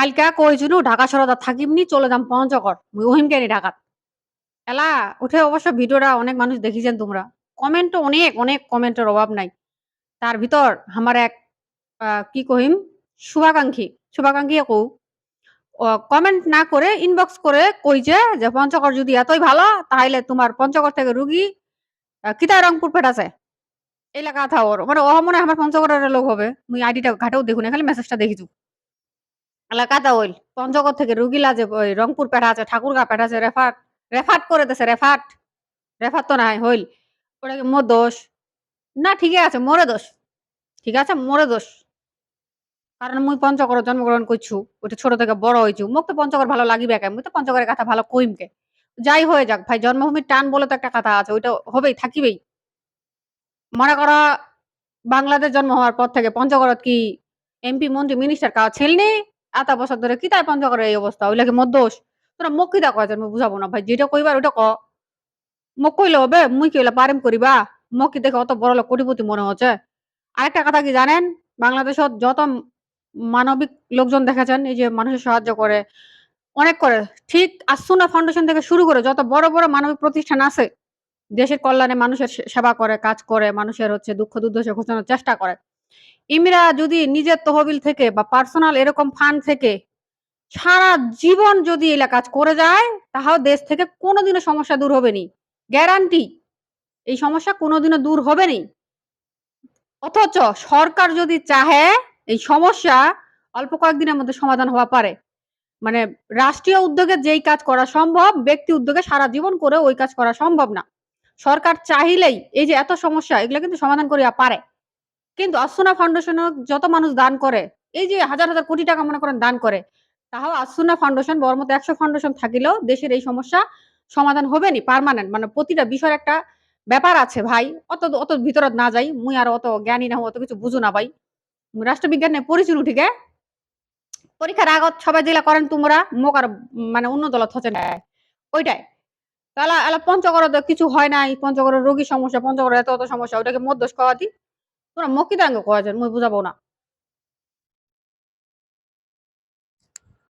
কালকা কইছিল ঢাকা শহরে থাকিমনি চলে যাম পঞ্চগড়। মুই ওহিমকেনি ঢাকাত। এলা উঠে অবশ্য ভিডিওটা অনেক মানুষ দেখিছেন তোমরা। কমেন্টও অনেক কমেন্টের অভাব নাই। তার ভিতর আমার এক কি কহিম শুভাকাঙ্ক্ষী কও কমেন্ট না করে ইনবক্স করে কইছে যে পঞ্চগড় যদি এতই ভালো তাহলে তোমার পঞ্চগড় থেকে রুগী কিতায় রংপুর পেঠাছে। এইলা কথা ওর। মানে ও মনে হয় আমার পঞ্চগড়ের লোক হবে। মুই আইডিটা ঘাটেও দেখুন খালি মেসেজটা দেখিছু। এলা কথা হইল পঞ্চগড় থেকে রুগীলা যে ওই রংপুর পেঠাছে, ঠাকুরগাঁ পেঠাছে রেফাট করে দেছে রেফাট তো নাই হইল। ওটা কি মোর দোষ? না ঠিকই আছে মোরে দোষ। ঠিক আছে মোরে দোষ। কারণ মুই পঞ্চগড়ে জন্মগ্রহণ করছু। ওইটা ছোট থেকে বড় হইছু। মোক তো পঞ্চগড় ভালো লাগিবে কেন? মুই তো পঞ্চগড়ের কথা ভালো কইম কে। যাই হয়ে যাক ভাই জন্মভূমির টান বলে তো একটা কথা আছে। ওইটা হবেই থাকিবেই। মনে করো বাংলাদেশ জন্ম হওয়ার পর থেকে পঞ্চগড়ত কি এমপি, মন্ত্রী, মিনিস্টার কাও ছেলনি? এত বছর ধরে কিতায় পঞ্চগড়ের এই অবস্থা? ওইলা কি মোর দোষ? তোরা মোক কিতা কয় মুই বুঝাবো না ভাই। যেটা কইবার ওইটা ক। মোক কইলে হবে? মুই কি ওইলা পারিম করিবা? মোক কি দেখে অত বড়লোক কোটিপতি মনে হচ্ছে? আরেকটা কথা কি জানেন? বাংলাদেশত যত মানবিক লোকজন দেখেছেন, এই যে মানুষের সাহায্য করে, অনেক করে। ঠিক আসুনা ফাউন্ডেশন থেকে শুরু করে যত বড় মানবিক প্রতিষ্ঠান আছে, দেশের কল্যাণে মানুষের সেবা করে, কাজ করে, মানুষের হচ্ছে দুঃখ দুর্দশা ঘোচানোর চেষ্টা করে। ইমরা যদি নিজের তহবিল থেকে বা পার্সোনাল এরকম ফান্ড থেকে সারা জীবন যদি এলা কাজ করে যায়, তাহলে দেশ থেকে কোনোদিনও সমস্যা দূর হবে নি। গ্যারান্টি এই সমস্যা কোনোদিনও দূর হবে নি। অথচ সরকার যদি চাহে এই সমস্যা অল্প কয়েকদিনের মধ্যে সমাধান হওয়া পারে। মানে রাষ্ট্রীয় উদ্যোগে যেই কাজ করা সম্ভব, ব্যক্তি উদ্যোগে সারা জীবন করে ওই কাজ করা সম্ভব না। সরকার চাহিলেই এই যে এত সমস্যা এগুলো কিন্তু সমাধান করিয়া পারে। কিন্তু আসুনা ফাউন্ডেশনে যত মানুষ দান করে, এই যে হাজার কোটি টাকা মনে করেন দান করে, তাহাও আসুনা ফাউন্ডেশন বড় মতো ১০০ ফাউন্ডেশন থাকিলেও দেশের এই সমস্যা সমাধান হবে নি পার্মানেন্ট। মানে প্রতিটা বিষয়ের একটা ব্যাপার আছে ভাই। অত ভিতরত না যাই। মুই আর অত জ্ঞানী না, অত কিছু বুঝো না ভাই। রাষ্ট্রবিজ্ঞান নিয়ে পড়িছুন ঠিকে? পরীক্ষার আগত সবাই যেগুলা করেন তোমরা, মোক আর মানে অন্য দলত হচ্ছে না। ওইটাই। তাহলে এলা পঞ্চগড়ে কিছু হয় নাই, পঞ্চগড়ের রোগীর সমস্যা, পঞ্চগড়ের এত সমস্যা, ওইটাকে মোর দোষ কওয়া দি? তোমরা মোক কিতা কওয়া মুই বুঝাবো না।